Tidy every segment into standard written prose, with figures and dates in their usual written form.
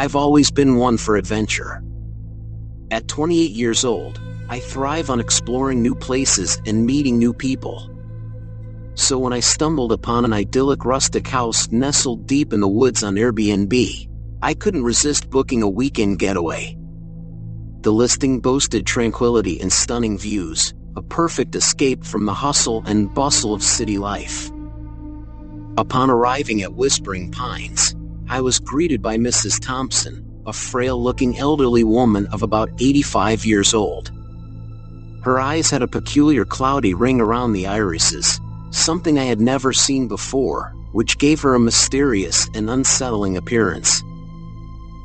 I've always been one for adventure. At 28 years old, I thrive on exploring new places and meeting new people. So when I stumbled upon an idyllic rustic house nestled deep in the woods on Airbnb, I couldn't resist booking a weekend getaway. The listing boasted tranquility and stunning views, a perfect escape from the hustle and bustle of city life. Upon arriving at Whispering Pines, I was greeted by Mrs. Thompson, a frail-looking elderly woman of about 85 years old. Her eyes had a peculiar cloudy ring around the irises, something I had never seen before, which gave her a mysterious and unsettling appearance.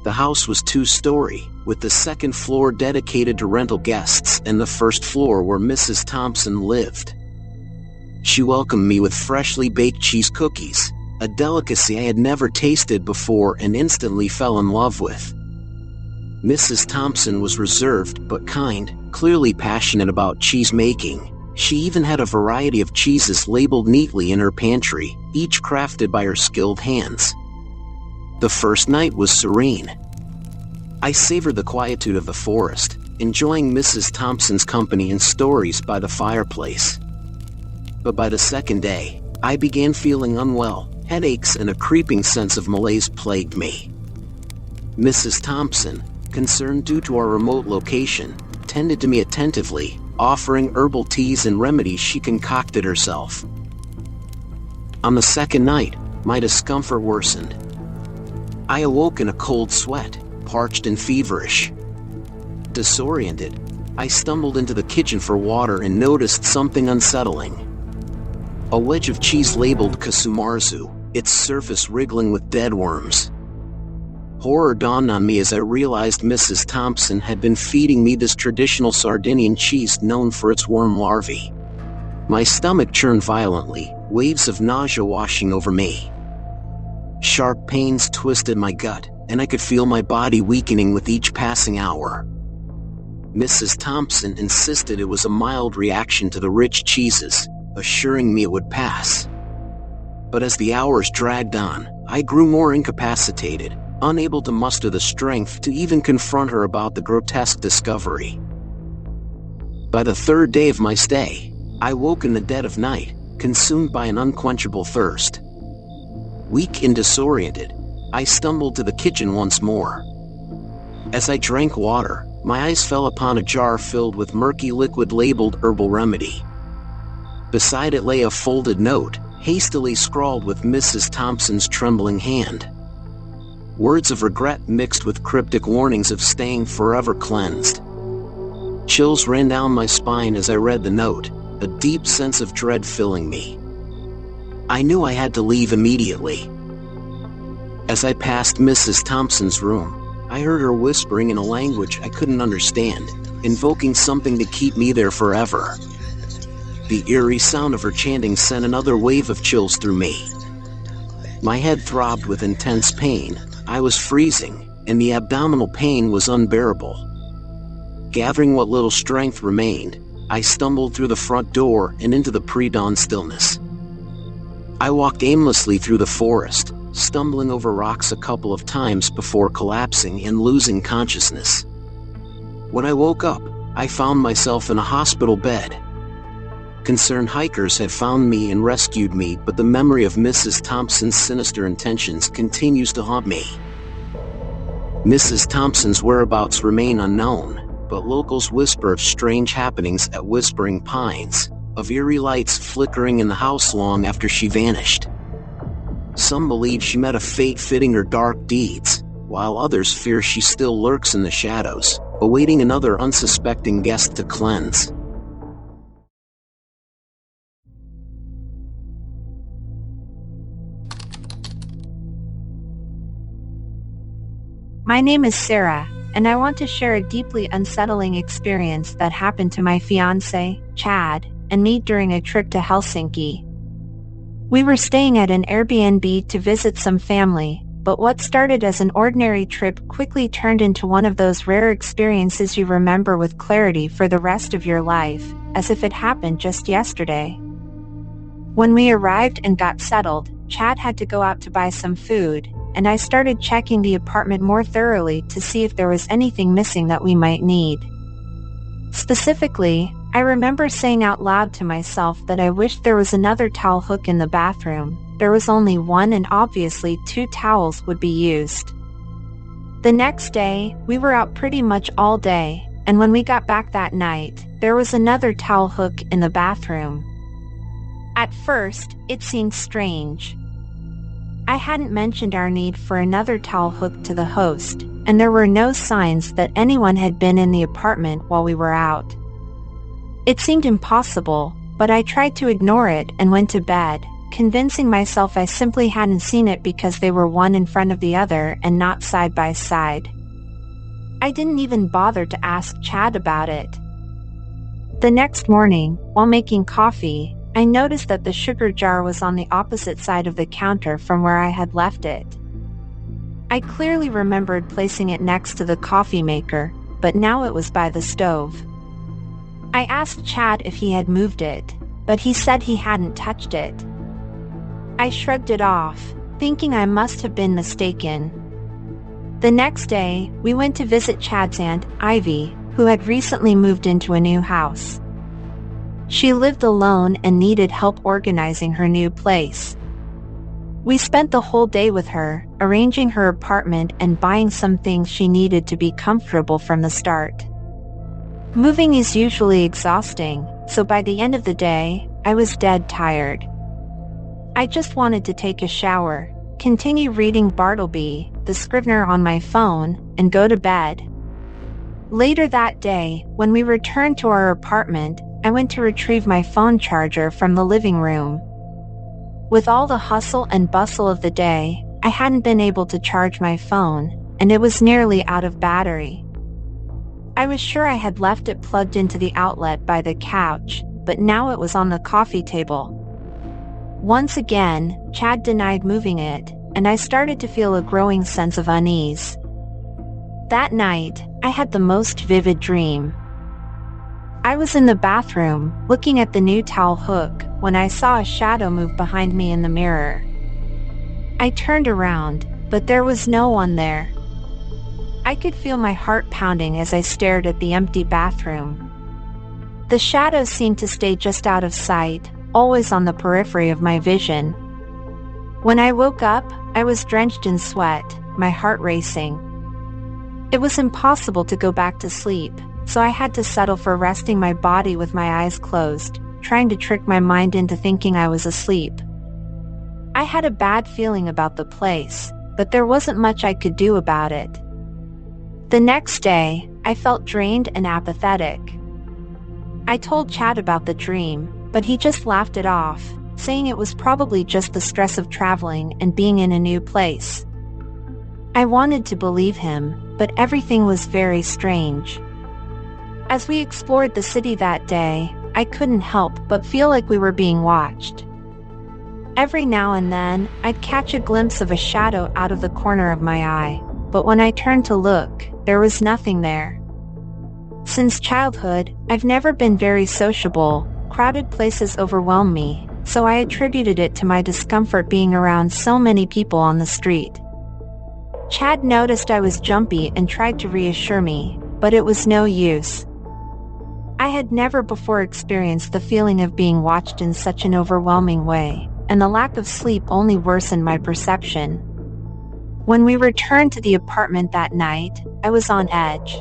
The house was two-story, with the second floor dedicated to rental guests and the first floor where Mrs. Thompson lived. She welcomed me with freshly baked cheese cookies, a delicacy I had never tasted before and instantly fell in love with. Mrs. Thompson was reserved but kind, clearly passionate about cheese making. She even had a variety of cheeses labeled neatly in her pantry, each crafted by her skilled hands. The first night was serene. I savored the quietude of the forest, enjoying Mrs. Thompson's company and stories by the fireplace. But by the second day, I began feeling unwell. Headaches and a creeping sense of malaise plagued me. Mrs. Thompson, concerned due to our remote location, tended to me attentively, offering herbal teas and remedies she concocted herself. On the second night, my discomfort worsened. I awoke in a cold sweat, parched and feverish. Disoriented, I stumbled into the kitchen for water and noticed something unsettling. A wedge of cheese labeled kasumarzu, its surface wriggling with dead worms. Horror dawned on me as I realized Mrs. Thompson had been feeding me this traditional Sardinian cheese known for its worm larvae. My stomach churned violently, waves of nausea washing over me. Sharp pains twisted my gut, and I could feel my body weakening with each passing hour. Mrs. Thompson insisted it was a mild reaction to the rich cheeses, assuring me it would pass. But as the hours dragged on, I grew more incapacitated, unable to muster the strength to even confront her about the grotesque discovery. By the third day of my stay, I woke in the dead of night, consumed by an unquenchable thirst. Weak and disoriented, I stumbled to the kitchen once more. As I drank water, my eyes fell upon a jar filled with murky liquid labeled herbal remedy. Beside it lay a folded note, hastily scrawled with Mrs. Thompson's trembling hand. Words of regret mixed with cryptic warnings of staying forever cleansed. Chills ran down my spine as I read the note, a deep sense of dread filling me. I knew I had to leave immediately. As I passed Mrs. Thompson's room, I heard her whispering in a language I couldn't understand, invoking something to keep me there forever. The eerie sound of her chanting sent another wave of chills through me. My head throbbed with intense pain, I was freezing, and the abdominal pain was unbearable. Gathering what little strength remained, I stumbled through the front door and into the pre-dawn stillness. I walked aimlessly through the forest, stumbling over rocks a couple of times before collapsing and losing consciousness. When I woke up, I found myself in a hospital bed. Concerned hikers had found me and rescued me, but the memory of Mrs. Thompson's sinister intentions continues to haunt me. Mrs. Thompson's whereabouts remain unknown, but locals whisper of strange happenings at Whispering Pines, of eerie lights flickering in the house long after she vanished. Some believe she met a fate fitting her dark deeds, while others fear she still lurks in the shadows, awaiting another unsuspecting guest to cleanse. My name is Sarah, and I want to share a deeply unsettling experience that happened to my fiancé, Chad, and me during a trip to Helsinki. We were staying at an Airbnb to visit some family, but what started as an ordinary trip quickly turned into one of those rare experiences you remember with clarity for the rest of your life, as if it happened just yesterday. When we arrived and got settled, Chad had to go out to buy some food, and I started checking the apartment more thoroughly to see if there was anything missing that we might need. Specifically, I remember saying out loud to myself that I wished there was another towel hook in the bathroom. There was only one, and obviously 2 towels would be used. The next day, we were out pretty much all day, and when we got back that night, there was another towel hook in the bathroom. At first, it seemed strange. I hadn't mentioned our need for another towel hook to the host, and there were no signs that anyone had been in the apartment while we were out. It seemed impossible, but I tried to ignore it and went to bed, convincing myself I simply hadn't seen it because they were one in front of the other and not side by side. I didn't even bother to ask Chad about it. The next morning, while making coffee, I noticed that the sugar jar was on the opposite side of the counter from where I had left it. I clearly remembered placing it next to the coffee maker, but now it was by the stove. I asked Chad if he had moved it, but he said he hadn't touched it. I shrugged it off, thinking I must have been mistaken. The next day, we went to visit Chad's aunt, Ivy, who had recently moved into a new house. She lived alone and needed help organizing her new place. We spent the whole day with her, arranging her apartment and buying some things she needed to be comfortable from the start. Moving is usually exhausting, so by the end of the day, I was dead tired. I just wanted to take a shower, continue reading Bartleby, the Scrivener on my phone, and go to bed. Later that day, when we returned to our apartment, I went to retrieve my phone charger from the living room. With all the hustle and bustle of the day, I hadn't been able to charge my phone, and it was nearly out of battery. I was sure I had left it plugged into the outlet by the couch, but now it was on the coffee table. Once again, Chad denied moving it, and I started to feel a growing sense of unease. That night, I had the most vivid dream. I was in the bathroom, looking at the new towel hook, when I saw a shadow move behind me in the mirror. I turned around, but there was no one there. I could feel my heart pounding as I stared at the empty bathroom. The shadow seemed to stay just out of sight, always on the periphery of my vision. When I woke up, I was drenched in sweat, my heart racing. It was impossible to go back to sleep, so I had to settle for resting my body with my eyes closed, trying to trick my mind into thinking I was asleep. I had a bad feeling about the place, but there wasn't much I could do about it. The next day, I felt drained and apathetic. I told Chad about the dream, but he just laughed it off, saying it was probably just the stress of traveling and being in a new place. I wanted to believe him, but everything was very strange. As we explored the city that day, I couldn't help but feel like we were being watched. Every now and then, I'd catch a glimpse of a shadow out of the corner of my eye, but when I turned to look, there was nothing there. Since childhood, I've never been very sociable. Crowded places overwhelm me, so I attributed it to my discomfort being around so many people on the street. Chad noticed I was jumpy and tried to reassure me, but it was no use. I had never before experienced the feeling of being watched in such an overwhelming way, and the lack of sleep only worsened my perception. When we returned to the apartment that night, I was on edge.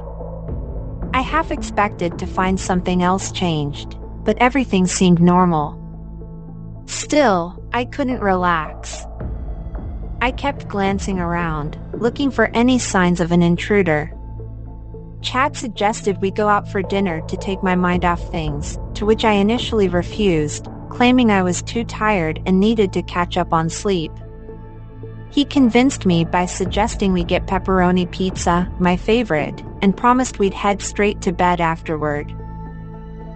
I half expected to find something else changed, but everything seemed normal. Still, I couldn't relax. I kept glancing around, looking for any signs of an intruder. Chad suggested we go out for dinner to take my mind off things, to which I initially refused, claiming I was too tired and needed to catch up on sleep. He convinced me by suggesting we get pepperoni pizza, my favorite, and promised we'd head straight to bed afterward.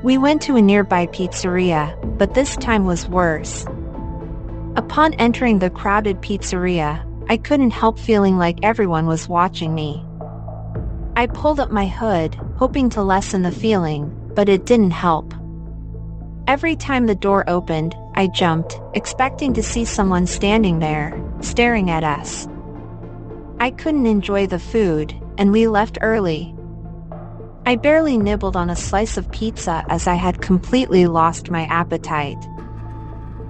We went to a nearby pizzeria, but this time was worse. Upon entering the crowded pizzeria, I couldn't help feeling like everyone was watching me. I pulled up my hood, hoping to lessen the feeling, but it didn't help. Every time the door opened, I jumped, expecting to see someone standing there, staring at us. I couldn't enjoy the food, and we left early. I barely nibbled on a slice of pizza as I had completely lost my appetite.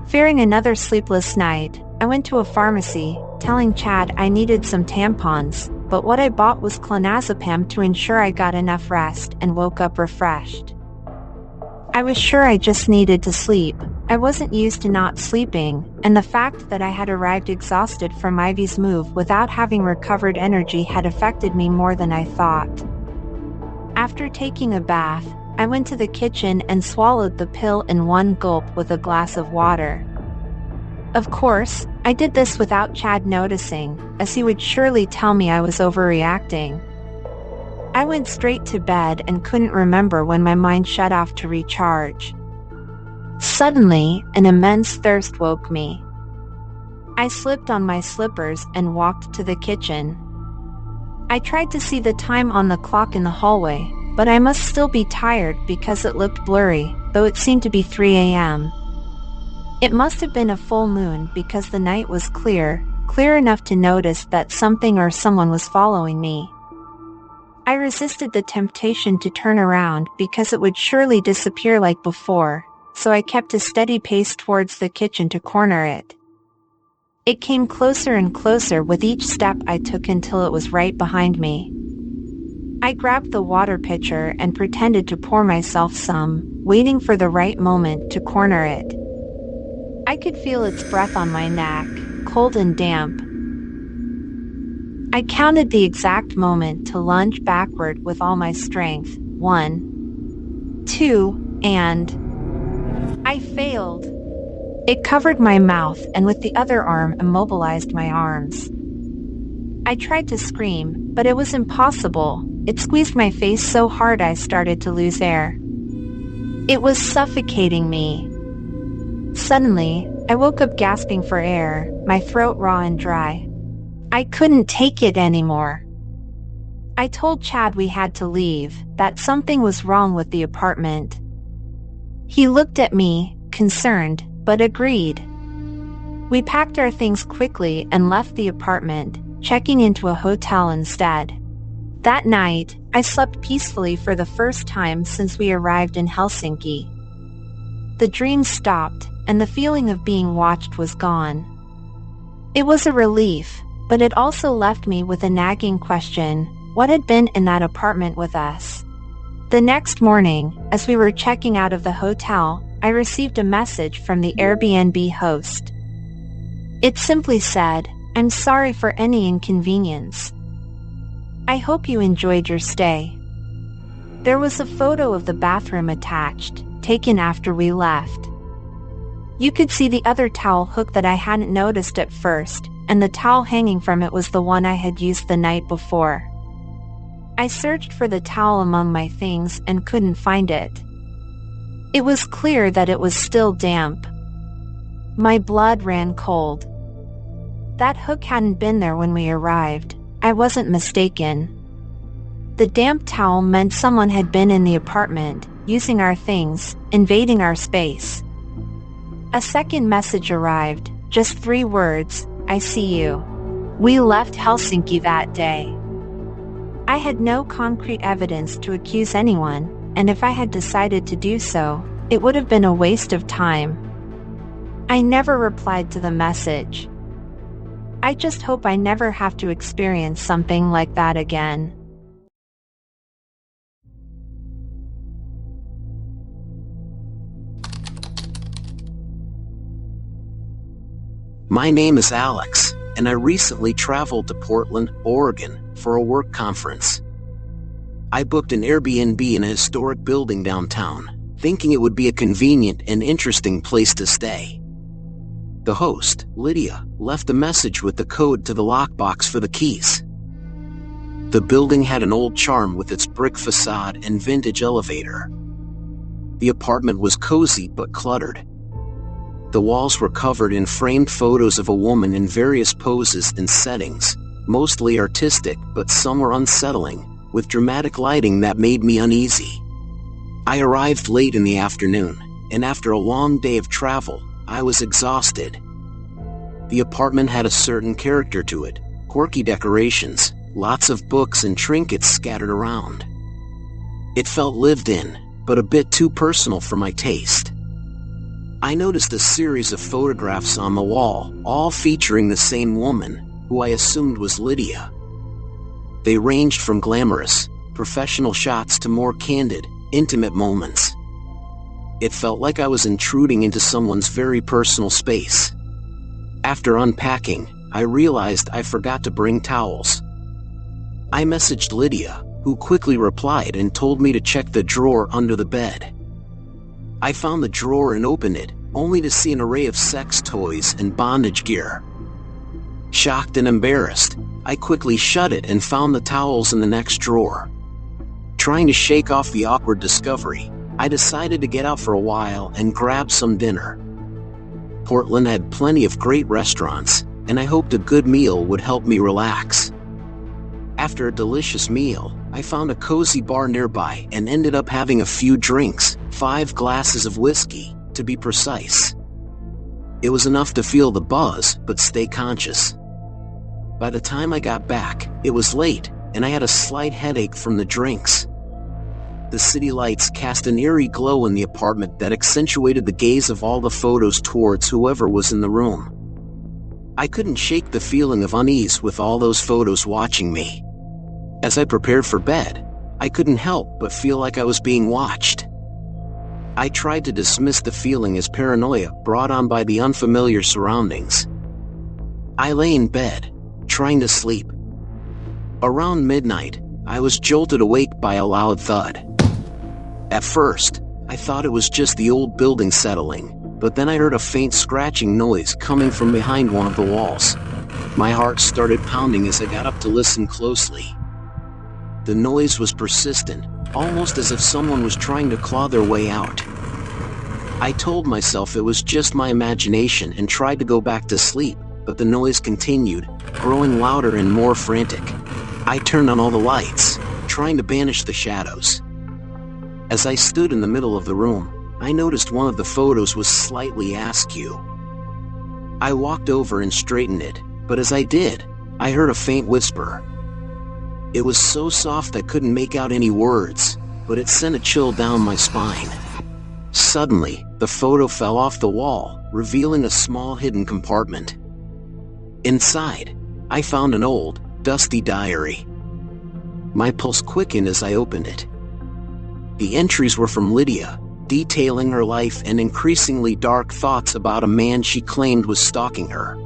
Fearing another sleepless night, I went to a pharmacy, telling Chad I needed some tampons, but what I bought was clonazepam to ensure I got enough rest and woke up refreshed. I was sure I just needed to sleep. I wasn't used to not sleeping, and the fact that I had arrived exhausted from Ivy's move without having recovered energy had affected me more than I thought. After taking a bath, I went to the kitchen and swallowed the pill in one gulp with a glass of water. Of course, I did this without Chad noticing, as he would surely tell me I was overreacting. I went straight to bed and couldn't remember when my mind shut off to recharge. Suddenly, an immense thirst woke me. I slipped on my slippers and walked to the kitchen. I tried to see the time on the clock in the hallway, but I must still be tired because it looked blurry, though it seemed to be 3 a.m. It must have been a full moon because the night was clear enough to notice that something or someone was following me. I resisted the temptation to turn around because it would surely disappear like before, so I kept a steady pace towards the kitchen to corner it. It came closer and closer with each step I took until it was right behind me. I grabbed the water pitcher and pretended to pour myself some, waiting for the right moment to corner it. I could feel its breath on my neck, cold and damp. I counted the exact moment to lunge backward with all my strength. 1, 2, and I failed. It covered my mouth and with the other arm immobilized my arms. I tried to scream, but it was impossible. It squeezed my face so hard I started to lose air. It was suffocating me. Suddenly, I woke up gasping for air, my throat raw and dry. I couldn't take it anymore. I told Chad we had to leave, that something was wrong with the apartment. He looked at me, concerned, but agreed. We packed our things quickly and left the apartment, checking into a hotel instead. That night, I slept peacefully for the first time since we arrived in Helsinki. The dream stopped, and the feeling of being watched was gone. It was a relief, but it also left me with a nagging question: what had been in that apartment with us? The next morning, as we were checking out of the hotel, I received a message from the Airbnb host. It simply said, "I'm sorry for any inconvenience. I hope you enjoyed your stay." There was a photo of the bathroom attached, taken after we left. You could see the other towel hook that I hadn't noticed at first, and the towel hanging from it was the one I had used the night before. I searched for the towel among my things and couldn't find it. It was clear that it was still damp. My blood ran cold. That hook hadn't been there when we arrived. I wasn't mistaken. The damp towel meant someone had been in the apartment, using our things, invading our space. A second message arrived, just 3 words: "I see you." We left Helsinki that day. I had no concrete evidence to accuse anyone, and if I had decided to do so, it would have been a waste of time. I never replied to the message. I just hope I never have to experience something like that again. My name is Alex, and I recently traveled to Portland, Oregon, for a work conference. I booked an Airbnb in a historic building downtown, thinking it would be a convenient and interesting place to stay. The host, Lydia, left a message with the code to the lockbox for the keys. The building had an old charm with its brick facade and vintage elevator. The apartment was cozy but cluttered. The walls were covered in framed photos of a woman in various poses and settings, mostly artistic but some were unsettling, with dramatic lighting that made me uneasy. I arrived late in the afternoon, and after a long day of travel, I was exhausted. The apartment had a certain character to it, quirky decorations, lots of books and trinkets scattered around. It felt lived in, but a bit too personal for my taste. I noticed a series of photographs on the wall, all featuring the same woman, who I assumed was Lydia. They ranged from glamorous, professional shots to more candid, intimate moments. It felt like I was intruding into someone's very personal space. After unpacking, I realized I forgot to bring towels. I messaged Lydia, who quickly replied and told me to check the drawer under the bed. I found the drawer and opened it, only to see an array of sex toys and bondage gear. Shocked and embarrassed, I quickly shut it and found the towels in the next drawer. Trying to shake off the awkward discovery, I decided to get out for a while and grab some dinner. Portland had plenty of great restaurants, and I hoped a good meal would help me relax. After a delicious meal, I found a cozy bar nearby and ended up having a few drinks, 5 glasses of whiskey, to be precise. It was enough to feel the buzz, but stay conscious. By the time I got back, it was late, and I had a slight headache from the drinks. The city lights cast an eerie glow in the apartment that accentuated the gaze of all the photos towards whoever was in the room. I couldn't shake the feeling of unease with all those photos watching me. As I prepared for bed, I couldn't help but feel like I was being watched. I tried to dismiss the feeling as paranoia brought on by the unfamiliar surroundings. I lay in bed, trying to sleep. Around midnight, I was jolted awake by a loud thud. At first, I thought it was just the old building settling, but then I heard a faint scratching noise coming from behind one of the walls. My heart started pounding as I got up to listen closely. The noise was persistent, almost as if someone was trying to claw their way out. I told myself it was just my imagination and tried to go back to sleep, but the noise continued, growing louder and more frantic. I turned on all the lights, trying to banish the shadows. As I stood in the middle of the room, I noticed one of the photos was slightly askew. I walked over and straightened it, but as I did, I heard a faint whisper. It was so soft I couldn't make out any words, but it sent a chill down my spine. Suddenly, the photo fell off the wall, revealing a small hidden compartment. Inside, I found an old, dusty diary. My pulse quickened as I opened it. The entries were from Lydia, detailing her life and increasingly dark thoughts about a man she claimed was stalking her.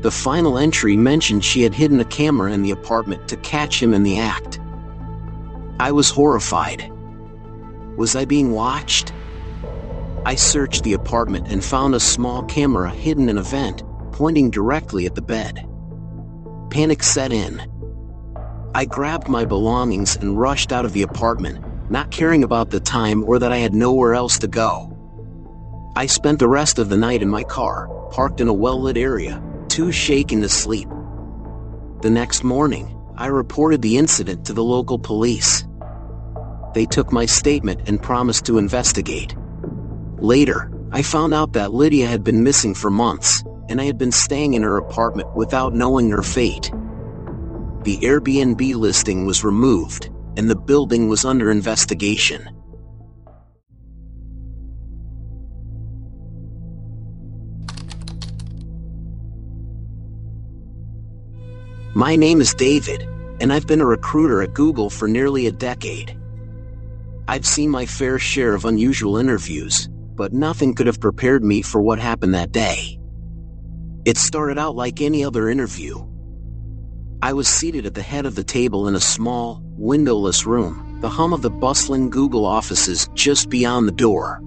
The final entry mentioned she had hidden a camera in the apartment to catch him in the act. I was horrified. Was I being watched? I searched the apartment and found a small camera hidden in a vent, pointing directly at the bed. Panic set in. I grabbed my belongings and rushed out of the apartment, not caring about the time or that I had nowhere else to go. I spent the rest of the night in my car, parked in a well-lit area, too shaken to sleep. The next morning, I reported the incident to the local police. They took my statement and promised to investigate. Later, I found out that Lydia had been missing for months, and I had been staying in her apartment without knowing her fate. The Airbnb listing was removed, and the building was under investigation. My name is David, and I've been a recruiter at Google for nearly a decade. I've seen my fair share of unusual interviews, but nothing could have prepared me for what happened that day. It started out like any other interview. I was seated at the head of the table in a small, windowless room, the hum of the bustling Google offices just beyond the door.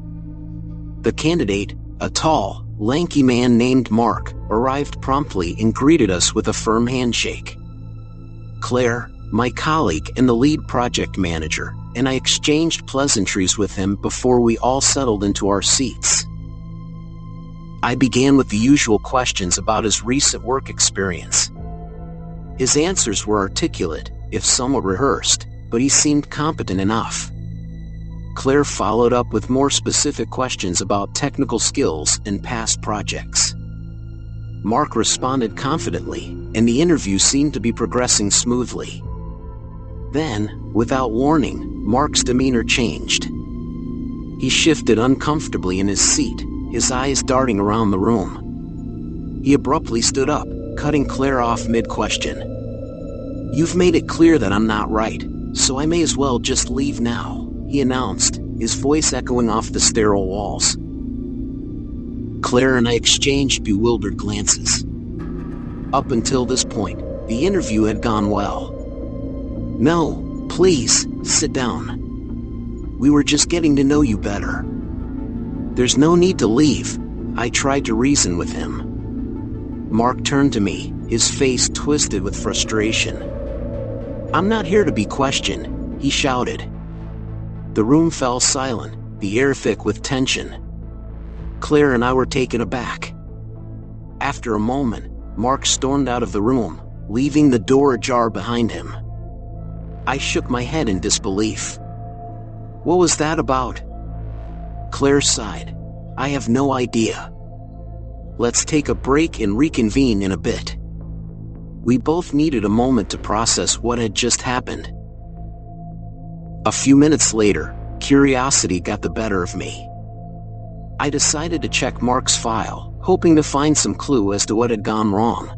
The candidate, a tall, lanky man named Mark, arrived promptly and greeted us with a firm handshake. Claire, my colleague and the lead project manager, and I exchanged pleasantries with him before we all settled into our seats. I began with the usual questions about his recent work experience. His answers were articulate, if somewhat rehearsed, but he seemed competent enough. Claire followed up with more specific questions about technical skills and past projects. Mark responded confidently, and the interview seemed to be progressing smoothly. Then, without warning, Mark's demeanor changed. He shifted uncomfortably in his seat, his eyes darting around the room. He abruptly stood up, cutting Claire off mid-question. "You've made it clear that I'm not right, so I may as well just leave now," he announced, his voice echoing off the sterile walls. Claire and I exchanged bewildered glances. Up until this point, the interview had gone well. "No, please, sit down. We were just getting to know you better. There's no need to leave," I tried to reason with him. Mark turned to me, his face twisted with frustration. "I'm not here to be questioned," he shouted. The room fell silent, the air thick with tension. Claire and I were taken aback. After a moment, Mark stormed out of the room, leaving the door ajar behind him. I shook my head in disbelief. "What was that about?" Claire sighed. "I have no idea. Let's take a break and reconvene in a bit." We both needed a moment to process what had just happened. A few minutes later, curiosity got the better of me. I decided to check Mark's file, hoping to find some clue as to what had gone wrong.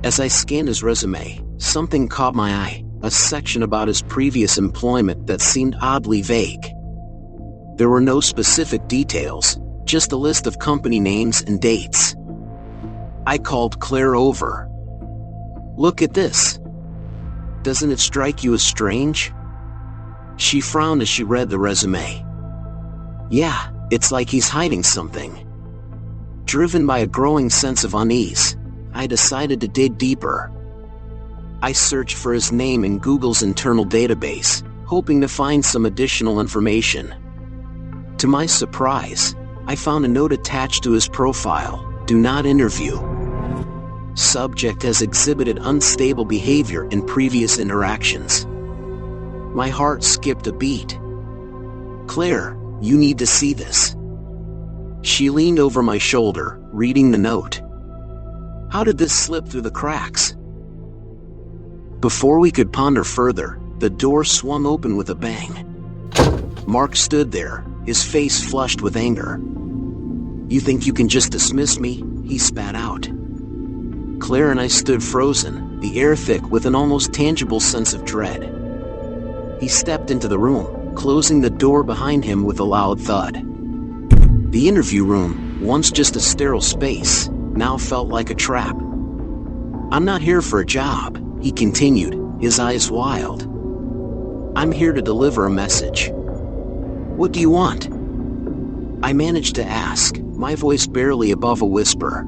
As I scanned his resume, something caught my eye, a section about his previous employment that seemed oddly vague. There were no specific details, just a list of company names and dates. I called Claire over. "Look at this. Doesn't it strike you as strange?" She frowned as she read the resume. "Yeah, it's like he's hiding something." Driven by a growing sense of unease, I decided to dig deeper. I searched for his name in Google's internal database, hoping to find some additional information. To my surprise, I found a note attached to his profile: "Do not interview. Subject has exhibited unstable behavior in previous interactions." My heart skipped a beat. "Claire, you need to see this." She leaned over my shoulder, reading the note. How did this slip through the cracks? Before we could ponder further, the door swung open with a bang. Mark stood there, his face flushed with anger. "You think you can just dismiss me?" he spat out. Claire and I stood frozen, the air thick with an almost tangible sense of dread. He stepped into the room, closing the door behind him with a loud thud. The interview room, once just a sterile space, now felt like a trap. "I'm not here for a job," he continued, his eyes wild. "I'm here to deliver a message." "What do you want?" I managed to ask, my voice barely above a whisper.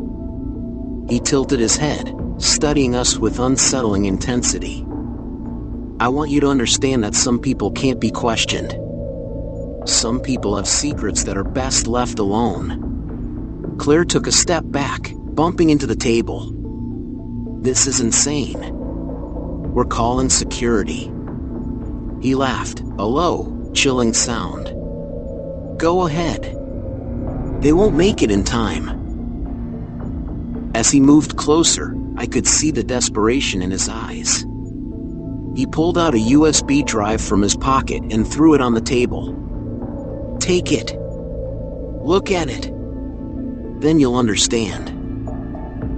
He tilted his head, studying us with unsettling intensity. "I want you to understand that some people can't be questioned. Some people have secrets that are best left alone." Claire took a step back, bumping into the table. "This is insane. We're calling security." He laughed, a low, chilling sound. "Go ahead. They won't make it in time." As he moved closer, I could see the desperation in his eyes. He pulled out a USB drive from his pocket and threw it on the table. "Take it. Look at it. Then you'll understand."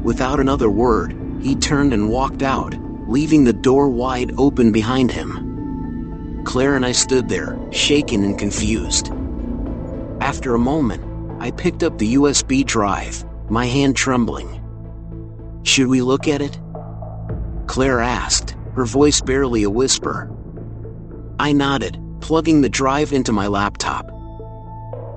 Without another word, he turned and walked out, leaving the door wide open behind him. Claire and I stood there, shaken and confused. After a moment, I picked up the USB drive, my hand trembling. "Should we look at it?" Claire asked, her voice barely a whisper. I nodded, plugging the drive into my laptop.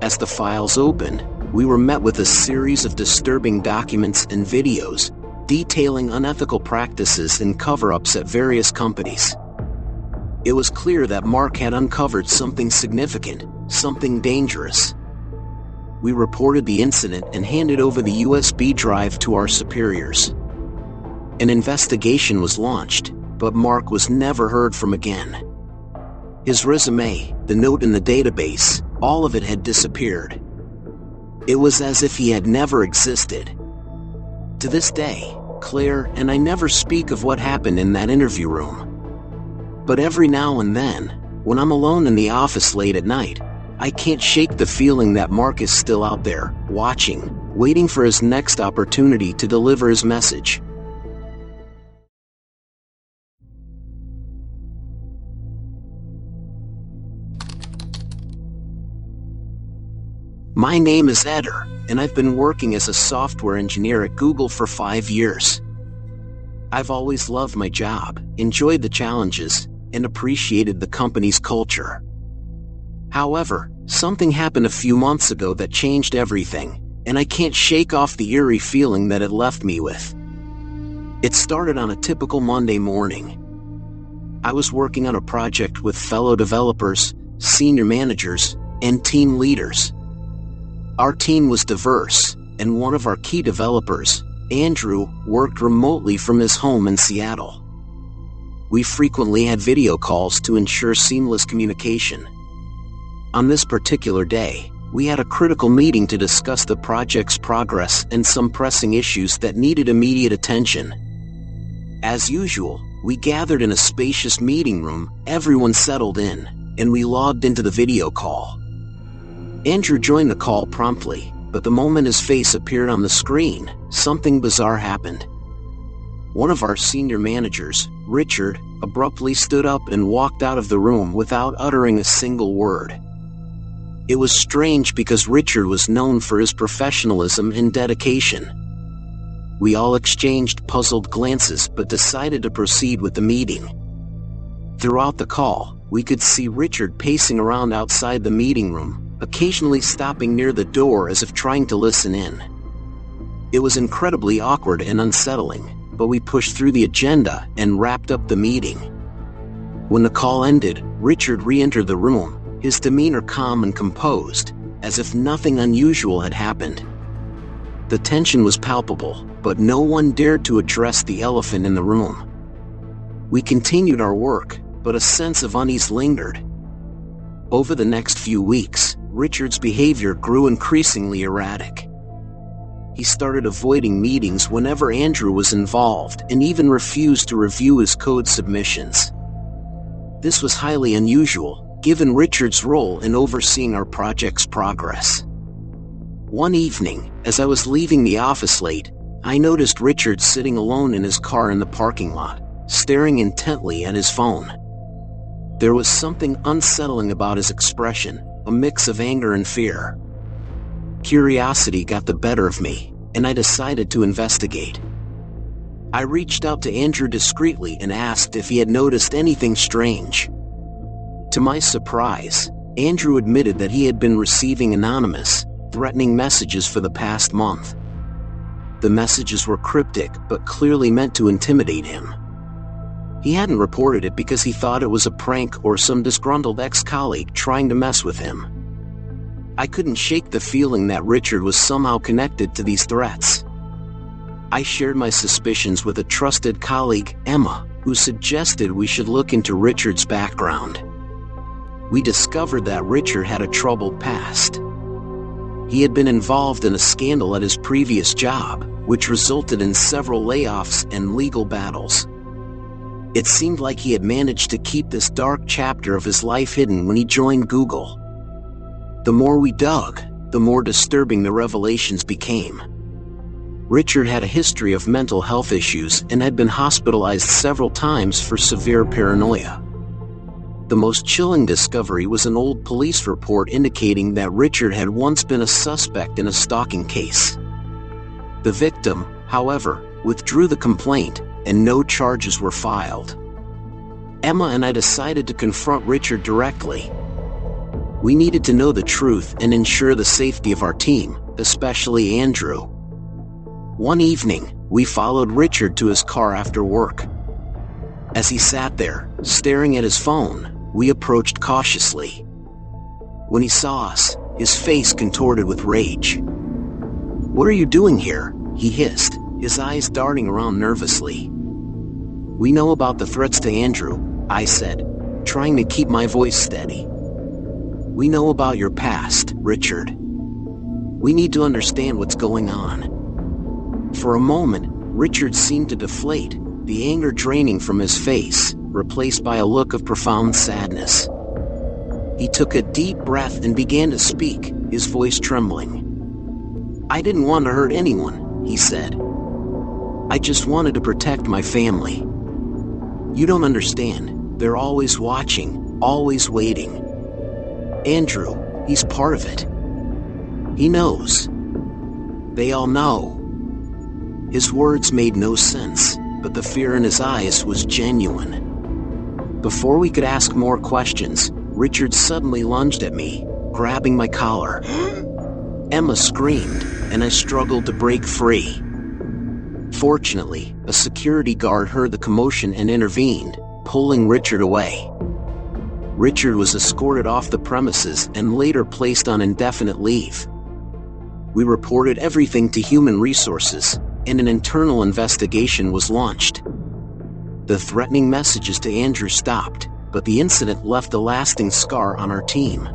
As the files opened, we were met with a series of disturbing documents and videos, detailing unethical practices and cover-ups at various companies. It was clear that Mark had uncovered something significant, something dangerous. We reported the incident and handed over the USB drive to our superiors. An investigation was launched, but Mark was never heard from again. His resume, the note in the database, all of it had disappeared. It was as if he had never existed. To this day, Claire and I never speak of what happened in that interview room. But every now and then, when I'm alone in the office late at night, I can't shake the feeling that Mark is still out there, watching, waiting for his next opportunity to deliver his message. My name is Eder, and I've been working as a software engineer at Google for 5 years. I've always loved my job, enjoyed the challenges, and appreciated the company's culture. However, something happened a few months ago that changed everything, and I can't shake off the eerie feeling that it left me with. It started on a typical Monday morning. I was working on a project with fellow developers, senior managers, and team leaders. Our team was diverse, and one of our key developers, Andrew, worked remotely from his home in Seattle. We frequently had video calls to ensure seamless communication. On this particular day, we had a critical meeting to discuss the project's progress and some pressing issues that needed immediate attention. As usual, we gathered in a spacious meeting room, everyone settled in, and we logged into the video call. Andrew joined the call promptly, but the moment his face appeared on the screen, something bizarre happened. One of our senior managers, Richard, abruptly stood up and walked out of the room without uttering a single word. It was strange because Richard was known for his professionalism and dedication. We all exchanged puzzled glances but decided to proceed with the meeting. Throughout the call, we could see Richard pacing around outside the meeting room, occasionally stopping near the door as if trying to listen in. It was incredibly awkward and unsettling, but we pushed through the agenda and wrapped up the meeting. When the call ended, Richard re-entered the room, his demeanor calm and composed, as if nothing unusual had happened. The tension was palpable, but no one dared to address the elephant in the room. We continued our work, but a sense of unease lingered. Over the next few weeks, Richard's behavior grew increasingly erratic. He started avoiding meetings whenever Andrew was involved and even refused to review his code submissions. This was highly unusual, given Richard's role in overseeing our project's progress. One evening, as I was leaving the office late, I noticed Richard sitting alone in his car in the parking lot, staring intently at his phone. There was something unsettling about his expression, a mix of anger and fear. Curiosity got the better of me, and I decided to investigate. I reached out to Andrew discreetly and asked if he had noticed anything strange. To my surprise, Andrew admitted that he had been receiving anonymous, threatening messages for the past month. The messages were cryptic but clearly meant to intimidate him. He hadn't reported it because he thought it was a prank or some disgruntled ex-colleague trying to mess with him. I couldn't shake the feeling that Richard was somehow connected to these threats. I shared my suspicions with a trusted colleague, Emma, who suggested we should look into Richard's background. We discovered that Richard had a troubled past. He had been involved in a scandal at his previous job, which resulted in several layoffs and legal battles. It seemed like he had managed to keep this dark chapter of his life hidden when he joined Google. The more we dug, the more disturbing the revelations became. Richard had a history of mental health issues and had been hospitalized several times for severe paranoia. The most chilling discovery was an old police report indicating that Richard had once been a suspect in a stalking case. The victim, however, withdrew the complaint, and no charges were filed. Emma and I decided to confront Richard directly. We needed to know the truth and ensure the safety of our team, especially Andrew. One evening, we followed Richard to his car after work. As he sat there, staring at his phone, we approached cautiously. When he saw us, his face contorted with rage. "What are you doing here?" he hissed, his eyes darting around nervously. "We know about the threats to Andrew," I said, trying to keep my voice steady. "We know about your past, Richard. We need to understand what's going on." For a moment, Richard seemed to deflate, the anger draining from his face, replaced by a look of profound sadness. He took a deep breath and began to speak, his voice trembling. "I didn't want to hurt anyone," he said. "I just wanted to protect my family. You don't understand. They're always watching, always waiting. Andrew, he's part of it. He knows. They all know." His words made no sense, but the fear in his eyes was genuine. Before we could ask more questions, Richard suddenly lunged at me, grabbing my collar. Emma screamed, and I struggled to break free. Fortunately, a security guard heard the commotion and intervened, pulling Richard away. Richard was escorted off the premises and later placed on indefinite leave. We reported everything to Human Resources, and an internal investigation was launched. The threatening messages to Andrew stopped, but the incident left a lasting scar on our team.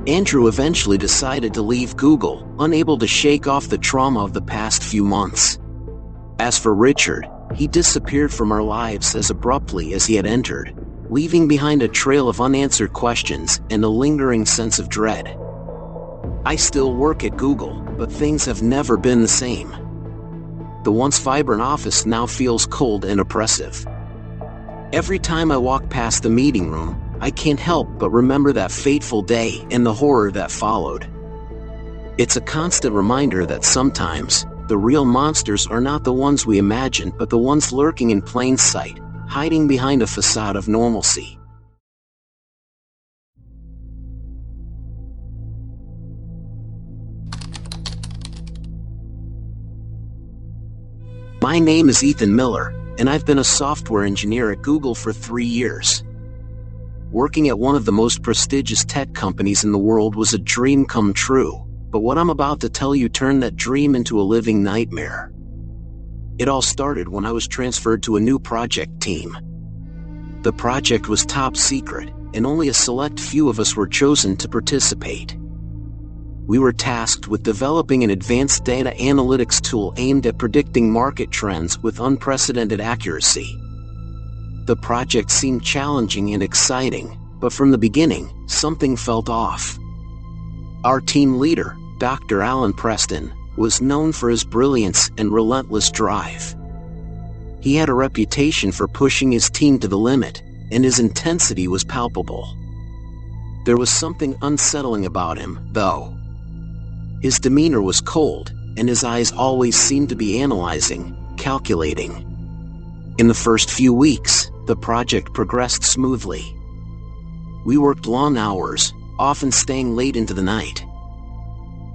Andrew eventually decided to leave Google, unable to shake off the trauma of the past few months. As for Richard, he disappeared from our lives as abruptly as he had entered, leaving behind a trail of unanswered questions and a lingering sense of dread. I still work at Google, but things have never been the same. The once vibrant office now feels cold and oppressive. Every time I walk past the meeting room, I can't help but remember that fateful day and the horror that followed. It's a constant reminder that sometimes, the real monsters are not the ones we imagine but the ones lurking in plain sight, hiding behind a facade of normalcy. My name is Ethan Miller, and I've been a software engineer at Google for 3 years. Working at one of the most prestigious tech companies in the world was a dream come true, but what I'm about to tell you turned that dream into a living nightmare. It all started when I was transferred to a new project team. The project was top secret, and only a select few of us were chosen to participate. We were tasked with developing an advanced data analytics tool aimed at predicting market trends with unprecedented accuracy. The project seemed challenging and exciting, but from the beginning, something felt off. Our team leader, Dr. Alan Preston, was known for his brilliance and relentless drive. He had a reputation for pushing his team to the limit, and his intensity was palpable. There was something unsettling about him, though. His demeanor was cold, and his eyes always seemed to be analyzing, calculating. In the first few weeks, the project progressed smoothly. We worked long hours, often staying late into the night.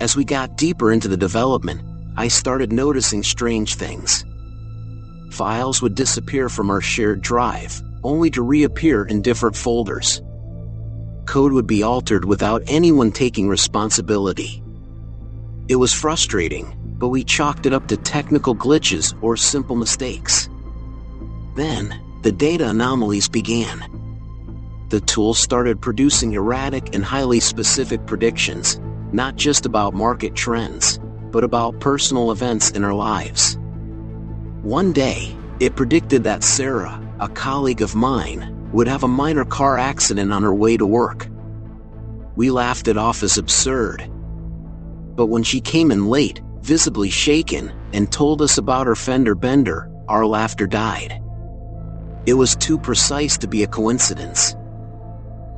As we got deeper into the development, I started noticing strange things. Files would disappear from our shared drive, only to reappear in different folders. Code would be altered without anyone taking responsibility. It was frustrating, but we chalked it up to technical glitches or simple mistakes. Then, the data anomalies began. The tool started producing erratic and highly specific predictions, not just about market trends, but about personal events in our lives. One day, it predicted that Sarah, a colleague of mine, would have a minor car accident on her way to work. We laughed it off as absurd. But when she came in late, visibly shaken, and told us about her fender bender, our laughter died. It was too precise to be a coincidence.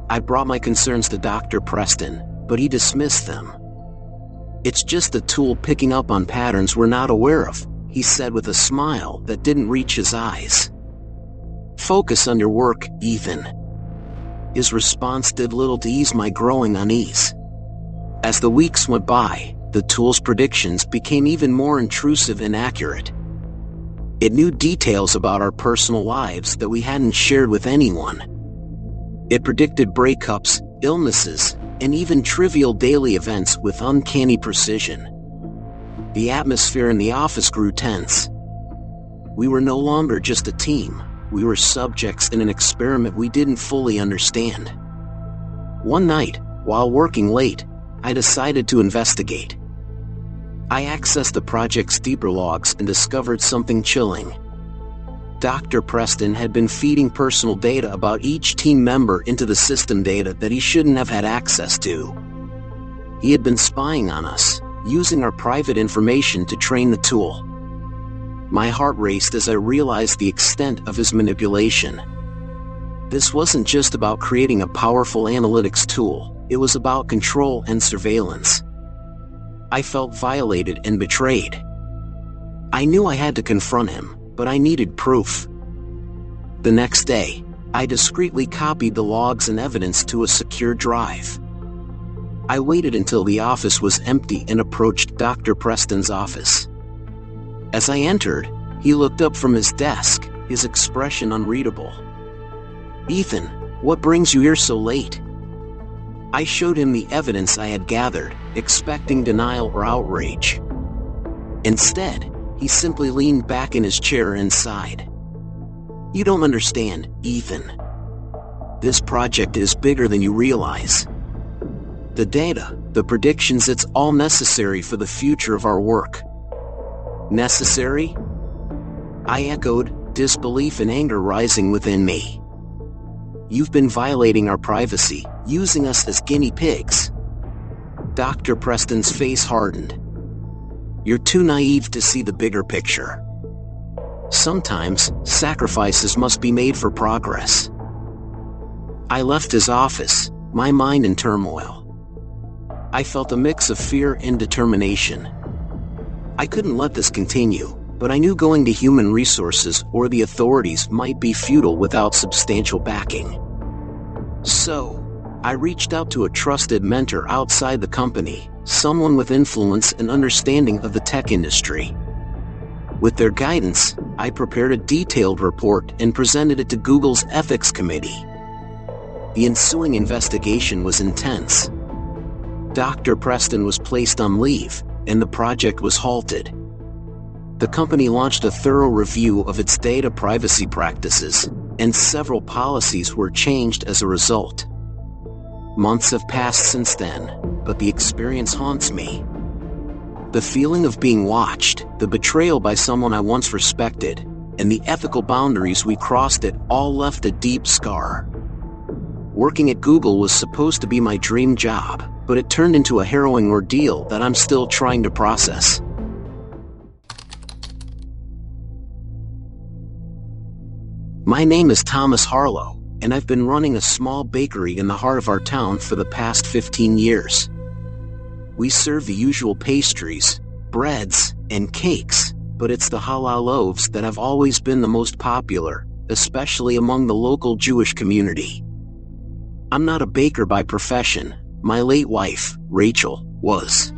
I brought my concerns to Dr. Preston, but he dismissed them. "It's just a tool picking up on patterns we're not aware of," he said with a smile that didn't reach his eyes. "Focus on your work, Ethan." His response did little to ease my growing unease. As the weeks went by, the tool's predictions became even more intrusive and accurate. It knew details about our personal lives that we hadn't shared with anyone. It predicted breakups, illnesses, and even trivial daily events with uncanny precision. The atmosphere in the office grew tense. We were no longer just a team, we were subjects in an experiment we didn't fully understand. One night, while working late, I decided to investigate. I accessed the project's deeper logs and discovered something chilling. Dr. Preston had been feeding personal data about each team member into the system data that he shouldn't have had access to. He had been spying on us, using our private information to train the tool. My heart raced as I realized the extent of his manipulation. This wasn't just about creating a powerful analytics tool, it was about control and surveillance. I felt violated and betrayed. I knew I had to confront him, but I needed proof. The next day, I discreetly copied the logs and evidence to a secure drive. I waited until the office was empty and approached Dr. Preston's office. As I entered, he looked up from his desk, his expression unreadable. "Ethan, what brings you here so late?" I showed him the evidence I had gathered, expecting denial or outrage. Instead, he simply leaned back in his chair and sighed. "You don't understand, Ethan. This project is bigger than you realize. The data, the predictions, it's all necessary for the future of our work." "Necessary?" I echoed, disbelief and anger rising within me. "You've been violating our privacy, using us as guinea pigs." Dr. Preston's face hardened. "You're too naive to see the bigger picture. Sometimes, sacrifices must be made for progress." I left his office, my mind in turmoil. I felt a mix of fear and determination. I couldn't let this continue, but I knew going to human resources or the authorities might be futile without substantial backing. So, I reached out to a trusted mentor outside the company, someone with influence and understanding of the tech industry. With their guidance, I prepared a detailed report and presented it to Google's ethics committee. The ensuing investigation was intense. Dr. Preston was placed on leave, and the project was halted. The company launched a thorough review of its data privacy practices, and several policies were changed as a result. Months have passed since then, but the experience haunts me. The feeling of being watched, the betrayal by someone I once respected, and the ethical boundaries we crossed it all left a deep scar. Working at Google was supposed to be my dream job, but it turned into a harrowing ordeal that I'm still trying to process. My name is Thomas Harlow, and I've been running a small bakery in the heart of our town for the past 15 years. We serve the usual pastries, breads, and cakes, but it's the halal loaves that have always been the most popular, especially among the local Jewish community. I'm not a baker by profession. My late wife, Rachel, was.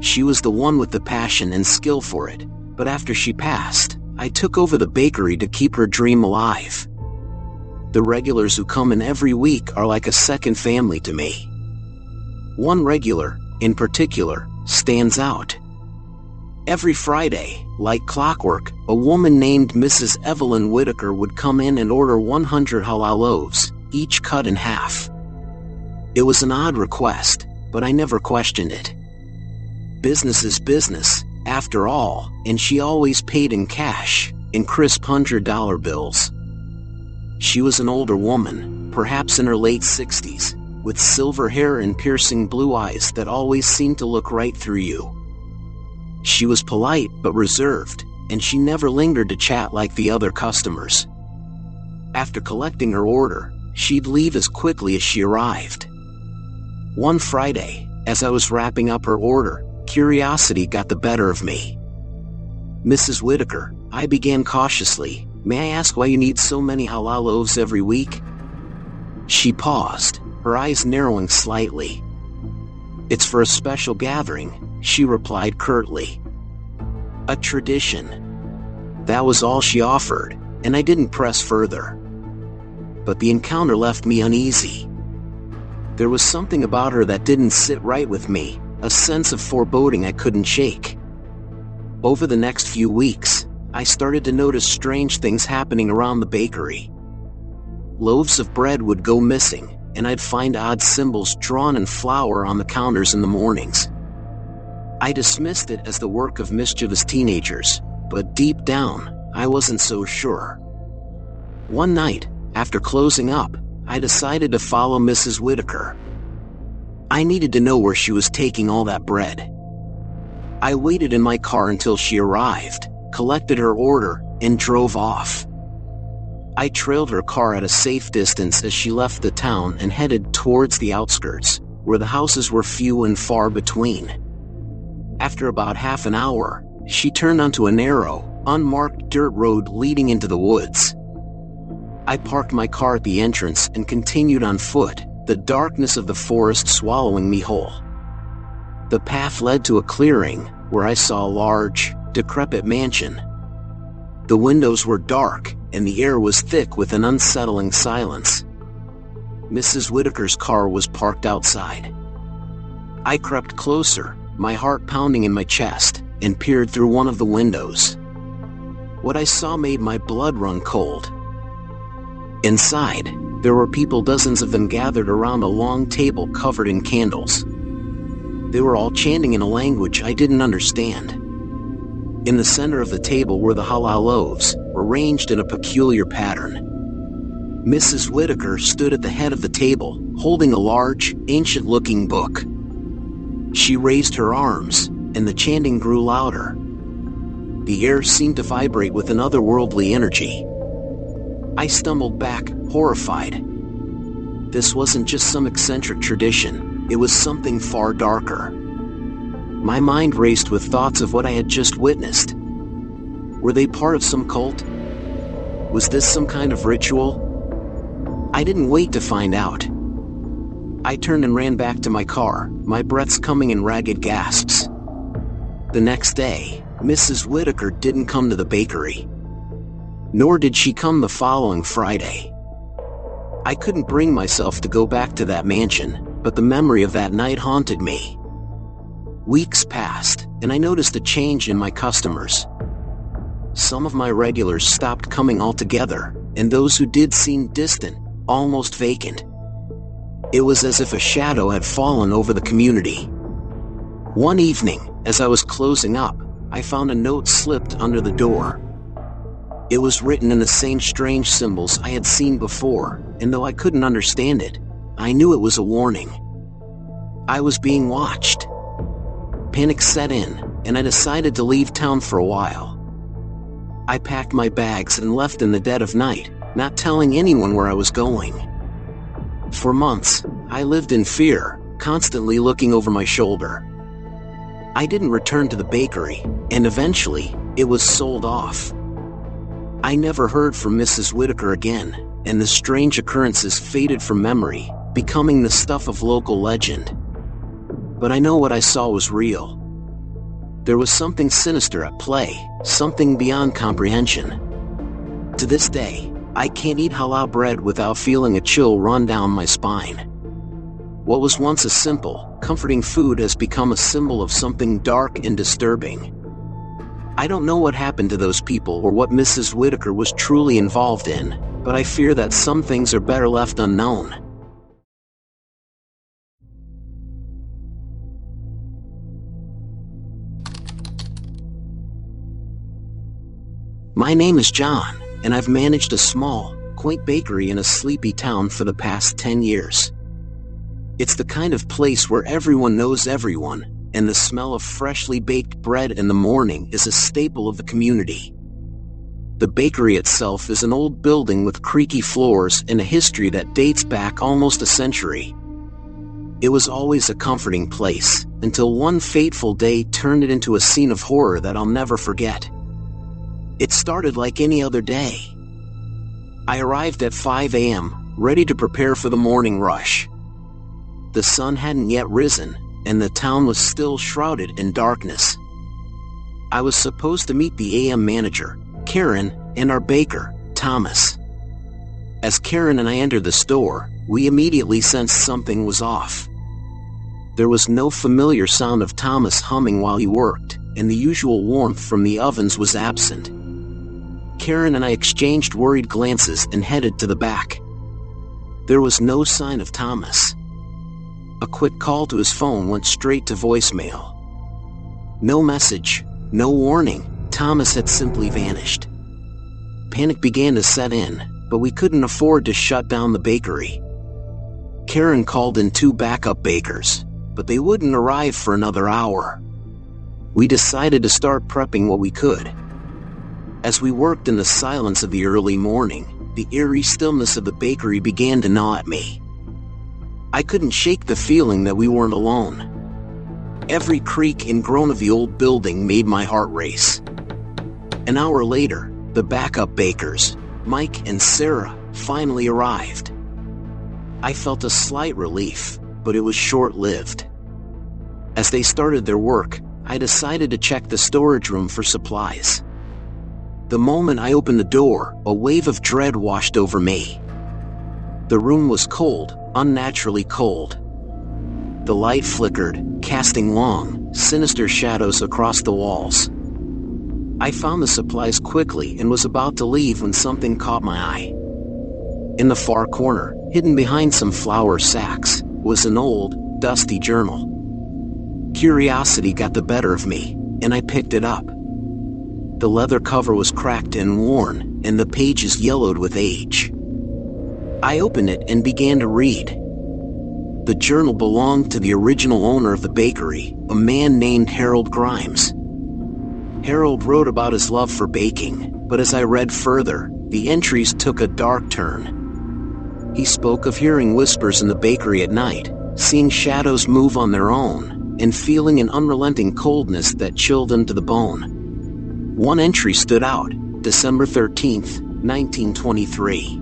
She was the one with the passion and skill for it, but after she passed, I took over the bakery to keep her dream alive. The regulars who come in every week are like a second family to me. One regular, in particular, stands out. Every Friday, like clockwork, a woman named Mrs. Evelyn Whitaker would come in and order 100 halal loaves, each cut in half. It was an odd request, but I never questioned it. Business is business, after all, and she always paid in cash, in crisp $100 bills. She was an older woman, perhaps in her late 60s, with silver hair and piercing blue eyes that always seemed to look right through you. She was polite but reserved, and she never lingered to chat like the other customers. After collecting her order, she'd leave as quickly as she arrived. One Friday, as I was wrapping up her order, curiosity got the better of me. "Mrs. Whitaker," I began cautiously, "may I ask why you need so many halal loaves every week?" She paused, her eyes narrowing slightly. "It's for a special gathering," she replied curtly. "A tradition." That was all she offered, and I didn't press further. But the encounter left me uneasy. There was something about her that didn't sit right with me, a sense of foreboding I couldn't shake. Over the next few weeks, I started to notice strange things happening around the bakery. Loaves of bread would go missing, and I'd find odd symbols drawn in flour on the counters in the mornings. I dismissed it as the work of mischievous teenagers, but deep down, I wasn't so sure. One night, after closing up, I decided to follow Mrs. Whitaker. I needed to know where she was taking all that bread. I waited in my car until she arrived, collected her order, and drove off. I trailed her car at a safe distance as she left the town and headed towards the outskirts, where the houses were few and far between. After about half an hour, she turned onto a narrow, unmarked dirt road leading into the woods. I parked my car at the entrance and continued on foot, the darkness of the forest swallowing me whole. The path led to a clearing, where I saw a large, decrepit mansion. The windows were dark, and the air was thick with an unsettling silence. Mrs. Whitaker's car was parked outside. I crept closer, my heart pounding in my chest, and peered through one of the windows. What I saw made my blood run cold. Inside, there were people, dozens of them, gathered around a long table covered in candles. They were all chanting in a language I didn't understand. In the center of the table were the challah loaves, arranged in a peculiar pattern. Mrs. Whitaker stood at the head of the table, holding a large, ancient-looking book. She raised her arms, and the chanting grew louder. The air seemed to vibrate with an otherworldly energy. I stumbled back, horrified. This wasn't just some eccentric tradition, it was something far darker. My mind raced with thoughts of what I had just witnessed. Were they part of some cult? Was this some kind of ritual? I didn't wait to find out. I turned and ran back to my car, my breaths coming in ragged gasps. The next day, Mrs. Whitaker didn't come to the bakery. Nor did she come the following Friday. I couldn't bring myself to go back to that mansion, but the memory of that night haunted me. Weeks passed, and I noticed a change in my customers. Some of my regulars stopped coming altogether, and those who did seemed distant, almost vacant. It was as if a shadow had fallen over the community. One evening, as I was closing up, I found a note slipped under the door. It was written in the same strange symbols I had seen before, and though I couldn't understand it, I knew it was a warning. I was being watched. Panic set in, and I decided to leave town for a while. I packed my bags and left in the dead of night, not telling anyone where I was going. For months, I lived in fear, constantly looking over my shoulder. I didn't return to the bakery, and eventually, it was sold off. I never heard from Mrs. Whitaker again, and the strange occurrences faded from memory, becoming the stuff of local legend. But I know what I saw was real. There was something sinister at play, something beyond comprehension. To this day, I can't eat challah bread without feeling a chill run down my spine. What was once a simple, comforting food has become a symbol of something dark and disturbing. I don't know what happened to those people or what Mrs. Whitaker was truly involved in, but I fear that some things are better left unknown. My name is John, and I've managed a small, quaint bakery in a sleepy town for the past 10 years. It's the kind of place where everyone knows everyone, and the smell of freshly baked bread in the morning is a staple of the community. The bakery itself is an old building with creaky floors and a history that dates back almost a century. It was always a comforting place, until one fateful day turned it into a scene of horror that I'll never forget. It started like any other day. I arrived at 5 a.m., ready to prepare for the morning rush. The sun hadn't yet risen, and the town was still shrouded in darkness. I was supposed to meet the AM manager, Karen, and our baker, Thomas. As Karen and I entered the store, we immediately sensed something was off. There was no familiar sound of Thomas humming while he worked, and the usual warmth from the ovens was absent. Karen and I exchanged worried glances and headed to the back. There was no sign of Thomas. A quick call to his phone went straight to voicemail. No message, no warning. Thomas had simply vanished. Panic began to set in, but we couldn't afford to shut down the bakery. Karen called in 2 backup bakers, but they wouldn't arrive for another hour. We decided to start prepping what we could. As we worked in the silence of the early morning, the eerie stillness of the bakery began to gnaw at me. I couldn't shake the feeling that we weren't alone. Every creak and groan of the old building made my heart race. An hour later, the backup bakers, Mike and Sarah, finally arrived. I felt a slight relief, but it was short-lived. As they started their work, I decided to check the storage room for supplies. The moment I opened the door, a wave of dread washed over me. The room was cold, unnaturally cold. The light flickered, casting long, sinister shadows across the walls. I found the supplies quickly and was about to leave when something caught my eye. In the far corner, hidden behind some flour sacks, was an old, dusty journal. Curiosity got the better of me, and I picked it up. The leather cover was cracked and worn, and the pages yellowed with age. I opened it and began to read. The journal belonged to the original owner of the bakery, a man named Harold Grimes. Harold wrote about his love for baking, but as I read further, the entries took a dark turn. He spoke of hearing whispers in the bakery at night, seeing shadows move on their own, and feeling an unrelenting coldness that chilled him to the bone. One entry stood out, December 13th, 1923.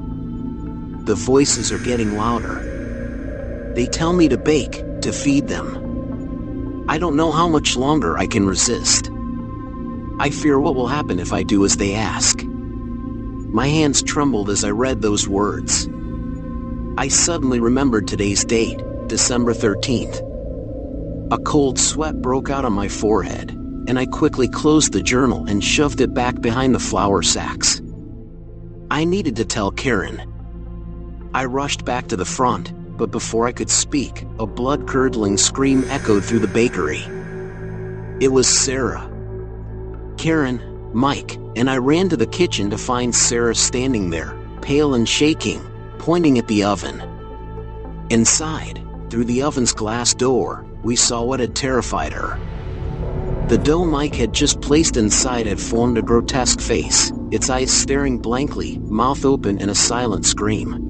The voices are getting louder. They tell me to bake, to feed them. I don't know how much longer I can resist. I fear what will happen if I do as they ask. My hands trembled as I read those words. I suddenly remembered today's date, December 13th. A cold sweat broke out on my forehead, and I quickly closed the journal and shoved it back behind the flour sacks. I needed to tell Karen. I rushed back to the front, but before I could speak, a blood-curdling scream echoed through the bakery. It was Sarah. Karen, Mike, and I ran to the kitchen to find Sarah standing there, pale and shaking, pointing at the oven. Inside, through the oven's glass door, we saw what had terrified her. The dough Mike had just placed inside had formed a grotesque face, its eyes staring blankly, mouth open in a silent scream.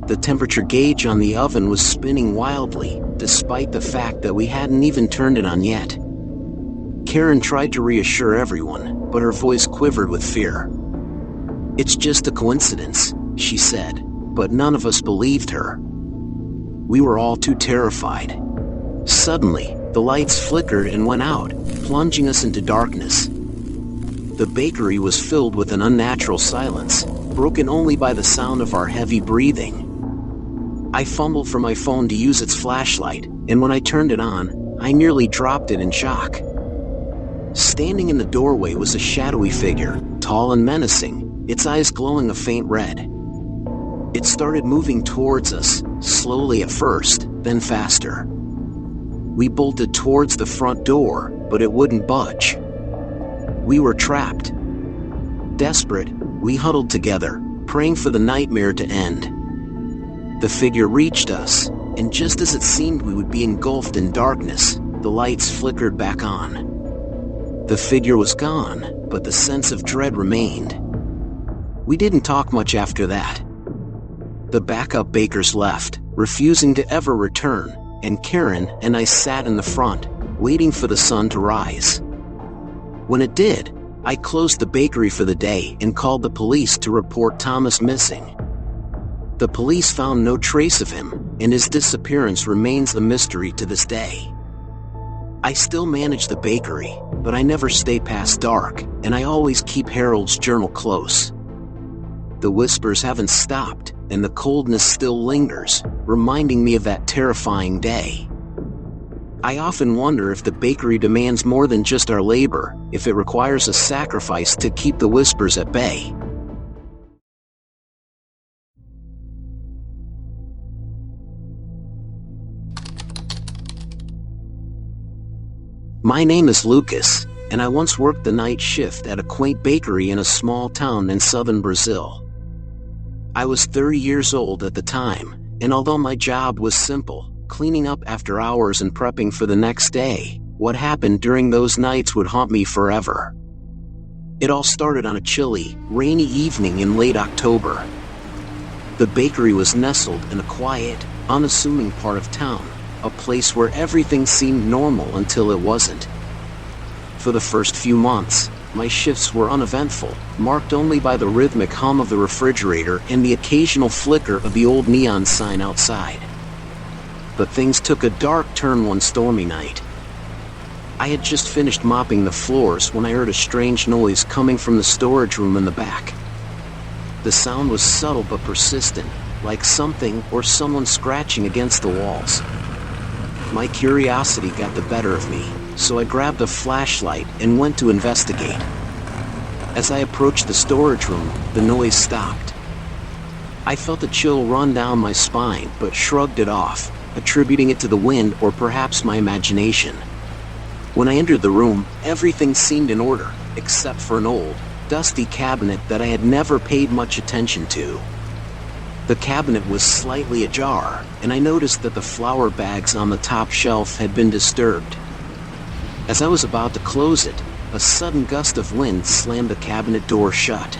The temperature gauge on the oven was spinning wildly, despite the fact that we hadn't even turned it on yet. Karen tried to reassure everyone, but her voice quivered with fear. "It's just a coincidence," she said, but none of us believed her. We were all too terrified. Suddenly, the lights flickered and went out, plunging us into darkness. The bakery was filled with an unnatural silence, broken only by the sound of our heavy breathing. I fumbled for my phone to use its flashlight, and when I turned it on, I nearly dropped it in shock. Standing in the doorway was a shadowy figure, tall and menacing, its eyes glowing a faint red. It started moving towards us, slowly at first, then faster. We bolted towards the front door, but it wouldn't budge. We were trapped. Desperate, we huddled together, praying for the nightmare to end. The figure reached us, and just as it seemed we would be engulfed in darkness, the lights flickered back on. The figure was gone, but the sense of dread remained. We didn't talk much after that. The backup bakers left, refusing to ever return, and Karen and I sat in the front, waiting for the sun to rise. When it did, I closed the bakery for the day and called the police to report Thomas missing. The police found no trace of him, and his disappearance remains a mystery to this day. I still manage the bakery, but I never stay past dark, and I always keep Harold's journal close. The whispers haven't stopped, and the coldness still lingers, reminding me of that terrifying day. I often wonder if the bakery demands more than just our labor, if it requires a sacrifice to keep the whispers at bay. My name is Lucas, and I once worked the night shift at a quaint bakery in a small town in southern Brazil. I was 30 years old at the time, and although my job was simple, cleaning up after hours and prepping for the next day, what happened during those nights would haunt me forever. It all started on a chilly, rainy evening in late October. The bakery was nestled in a quiet, unassuming part of town, a place where everything seemed normal until it wasn't. For the first few months, my shifts were uneventful, marked only by the rhythmic hum of the refrigerator and the occasional flicker of the old neon sign outside. But things took a dark turn one stormy night. I had just finished mopping the floors when I heard a strange noise coming from the storage room in the back. The sound was subtle but persistent, like something or someone scratching against the walls. My curiosity got the better of me, so I grabbed a flashlight and went to investigate. As I approached the storage room, the noise stopped. I felt a chill run down my spine but shrugged it off, attributing it to the wind or perhaps my imagination. When I entered the room, everything seemed in order, except for an old, dusty cabinet that I had never paid much attention to. The cabinet was slightly ajar, and I noticed that the flour bags on the top shelf had been disturbed. As I was about to close it, a sudden gust of wind slammed the cabinet door shut.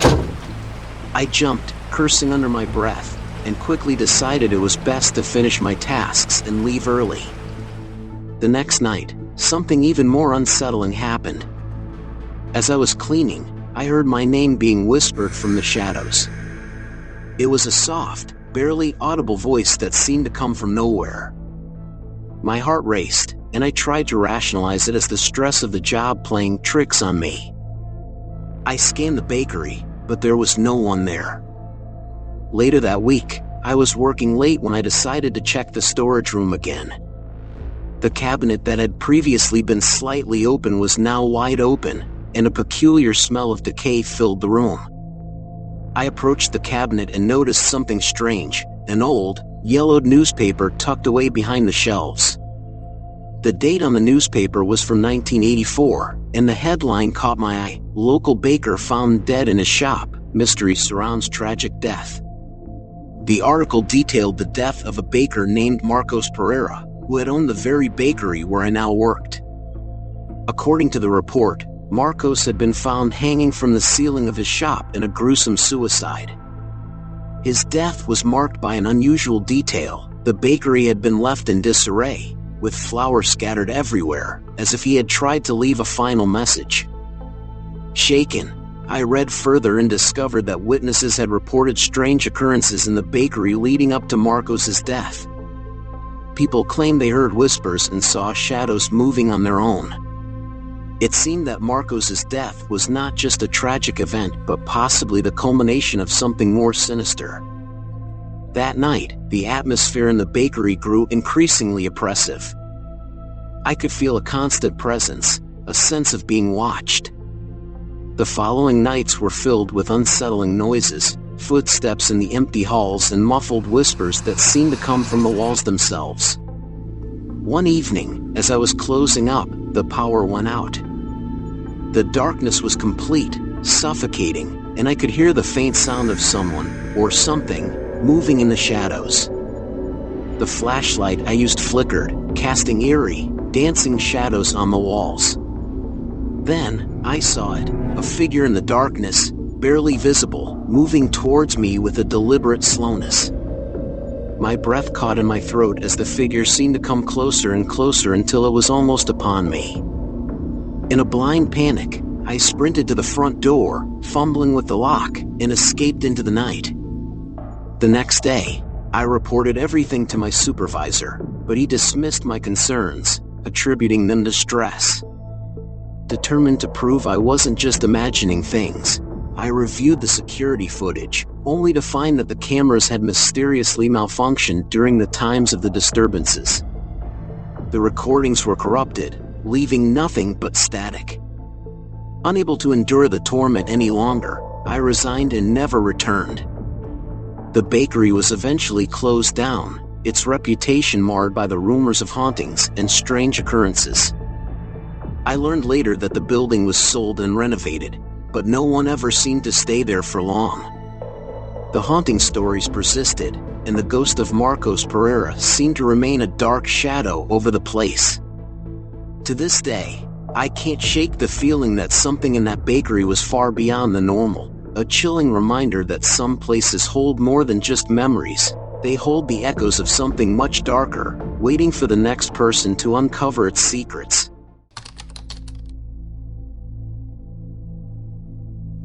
I jumped, cursing under my breath, and quickly decided it was best to finish my tasks and leave early. The next night, something even more unsettling happened. As I was cleaning, I heard my name being whispered from the shadows. It was a soft, barely audible voice that seemed to come from nowhere. My heart raced, and I tried to rationalize it as the stress of the job playing tricks on me. I scanned the bakery, but there was no one there. Later that week, I was working late when I decided to check the storage room again. The cabinet that had previously been slightly open was now wide open, and a peculiar smell of decay filled the room. I approached the cabinet and noticed something strange, an old, yellowed newspaper tucked away behind the shelves. The date on the newspaper was from 1984, and the headline caught my eye: "Local baker found dead in his shop, mystery surrounds tragic death." The article detailed the death of a baker named Marcos Pereira, who had owned the very bakery where I now worked. According to the report, Marcos had been found hanging from the ceiling of his shop in a gruesome suicide. His death was marked by an unusual detail: the bakery had been left in disarray, with flour scattered everywhere, as if he had tried to leave a final message. Shaken, I read further and discovered that witnesses had reported strange occurrences in the bakery leading up to Marcos's death. People claimed they heard whispers and saw shadows moving on their own. It seemed that Marcos's death was not just a tragic event but possibly the culmination of something more sinister. That night, the atmosphere in the bakery grew increasingly oppressive. I could feel a constant presence, a sense of being watched. The following nights were filled with unsettling noises, footsteps in the empty halls and muffled whispers that seemed to come from the walls themselves. One evening, as I was closing up, the power went out. The darkness was complete, suffocating, and I could hear the faint sound of someone, or something, moving in the shadows. The flashlight I used flickered, casting eerie, dancing shadows on the walls. Then, I saw it, a figure in the darkness, barely visible, moving towards me with a deliberate slowness. My breath caught in my throat as the figure seemed to come closer and closer until it was almost upon me. In a blind panic, I sprinted to the front door, fumbling with the lock, and escaped into the night. The next day, I reported everything to my supervisor, but he dismissed my concerns, attributing them to stress. Determined to prove I wasn't just imagining things, I reviewed the security footage, only to find that the cameras had mysteriously malfunctioned during the times of the disturbances. The recordings were corrupted, leaving nothing but static. Unable to endure the torment any longer, I resigned and never returned. The bakery was eventually closed down, its reputation marred by the rumors of hauntings and strange occurrences. I learned later that the building was sold and renovated, but no one ever seemed to stay there for long. The haunting stories persisted, and the ghost of Marcos Pereira seemed to remain a dark shadow over the place. To this day, I can't shake the feeling that something in that bakery was far beyond the normal, a chilling reminder that some places hold more than just memories. They hold the echoes of something much darker, waiting for the next person to uncover its secrets.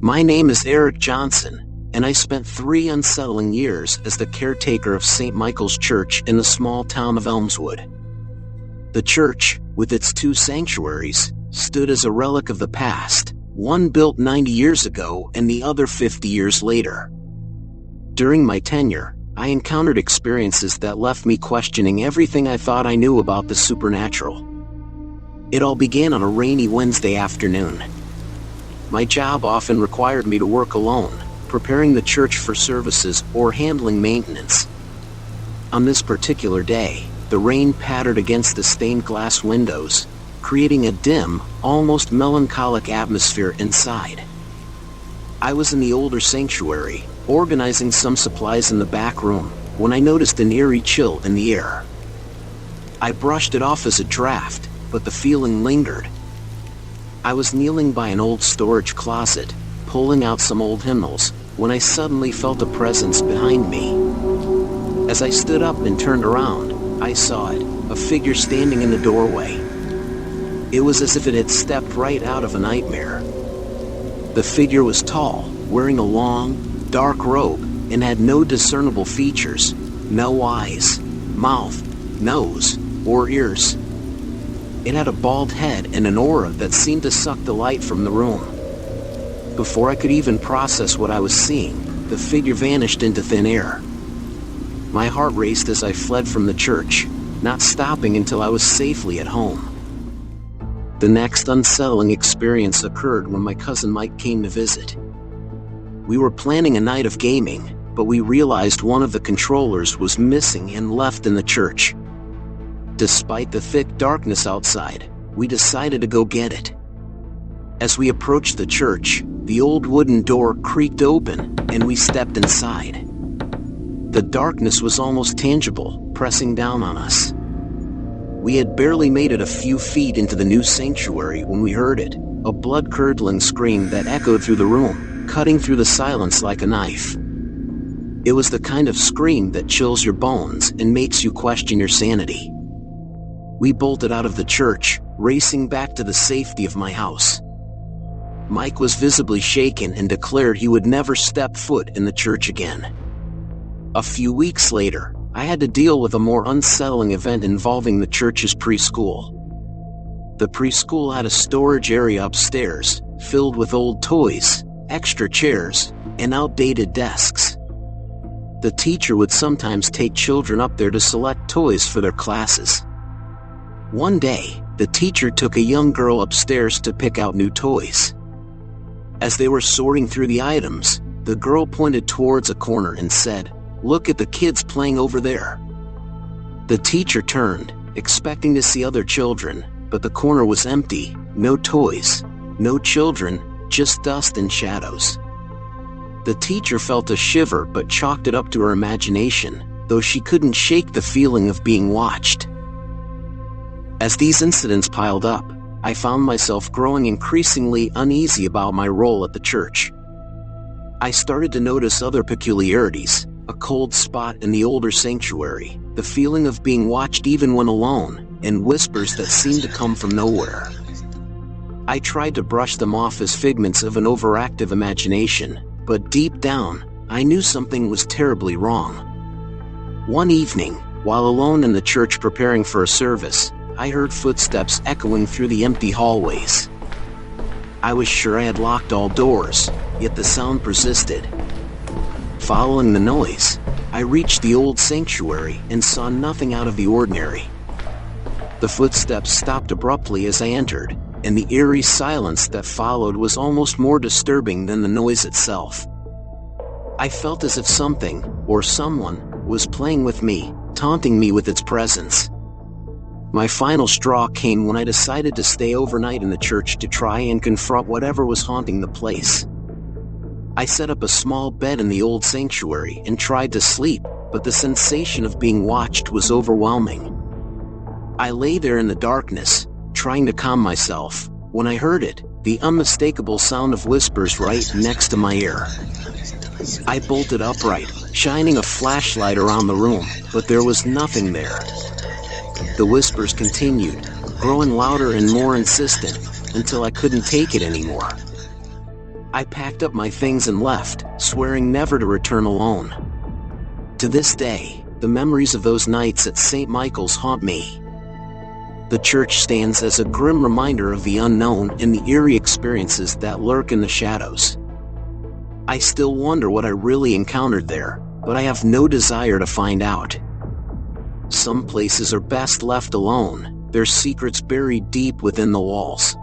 My name is Eric Johnson, and I spent 3 unsettling years as the caretaker of St. Michael's Church in the small town of Elmswood. The church, with its 2 sanctuaries, stood as a relic of the past, one built 90 years ago and the other 50 years later. During my tenure, I encountered experiences that left me questioning everything I thought I knew about the supernatural. It all began on a rainy Wednesday afternoon. My job often required me to work alone, preparing the church for services or handling maintenance. On this particular day, the rain pattered against the stained glass windows, creating a dim, almost melancholic atmosphere inside. I was in the older sanctuary, organizing some supplies in the back room, when I noticed an eerie chill in the air. I brushed it off as a draft, but the feeling lingered. I was kneeling by an old storage closet, pulling out some old hymnals, when I suddenly felt a presence behind me. As I stood up and turned around, I saw it, a figure standing in the doorway. It was as if it had stepped right out of a nightmare. The figure was tall, wearing a long, dark robe, and had no discernible features, no eyes, mouth, nose, or ears. It had a bald head and an aura that seemed to suck the light from the room. Before I could even process what I was seeing, the figure vanished into thin air. My heart raced as I fled from the church, not stopping until I was safely at home. The next unsettling experience occurred when my cousin Mike came to visit. We were planning a night of gaming, but we realized one of the controllers was missing and left in the church. Despite the thick darkness outside, we decided to go get it. As we approached the church, the old wooden door creaked open, and we stepped inside. The darkness was almost tangible, pressing down on us. We had barely made it a few feet into the new sanctuary when we heard it, a blood-curdling scream that echoed through the room, cutting through the silence like a knife. It was the kind of scream that chills your bones and makes you question your sanity. We bolted out of the church, racing back to the safety of my house. Mike was visibly shaken and declared he would never step foot in the church again. A few weeks later, I had to deal with a more unsettling event involving the church's preschool. The preschool had a storage area upstairs, filled with old toys, extra chairs, and outdated desks. The teacher would sometimes take children up there to select toys for their classes. One day, the teacher took a young girl upstairs to pick out new toys. As they were sorting through the items, the girl pointed towards a corner and said, "Look at the kids playing over there." The teacher turned, expecting to see other children, but the corner was empty, no toys, no children, just dust and shadows. The teacher felt a shiver but chalked it up to her imagination, though she couldn't shake the feeling of being watched. As these incidents piled up, I found myself growing increasingly uneasy about my role at the church. I started to notice other peculiarities, a cold spot in the older sanctuary, the feeling of being watched even when alone, and whispers that seemed to come from nowhere. I tried to brush them off as figments of an overactive imagination, but deep down, I knew something was terribly wrong. One evening, while alone in the church preparing for a service, I heard footsteps echoing through the empty hallways. I was sure I had locked all doors, yet the sound persisted. Following the noise, I reached the old sanctuary and saw nothing out of the ordinary. The footsteps stopped abruptly as I entered, and the eerie silence that followed was almost more disturbing than the noise itself. I felt as if something, or someone, was playing with me, taunting me with its presence. My final straw came when I decided to stay overnight in the church to try and confront whatever was haunting the place. I set up a small bed in the old sanctuary and tried to sleep, but the sensation of being watched was overwhelming. I lay there in the darkness, trying to calm myself, when I heard it, the unmistakable sound of whispers right next to my ear. I bolted upright, shining a flashlight around the room, but there was nothing there. The whispers continued, growing louder and more insistent, until I couldn't take it anymore. I packed up my things and left, swearing never to return alone. To this day, the memories of those nights at St. Michael's haunt me. The church stands as a grim reminder of the unknown and the eerie experiences that lurk in the shadows. I still wonder what I really encountered there, but I have no desire to find out. Some places are best left alone, their secrets buried deep within the walls.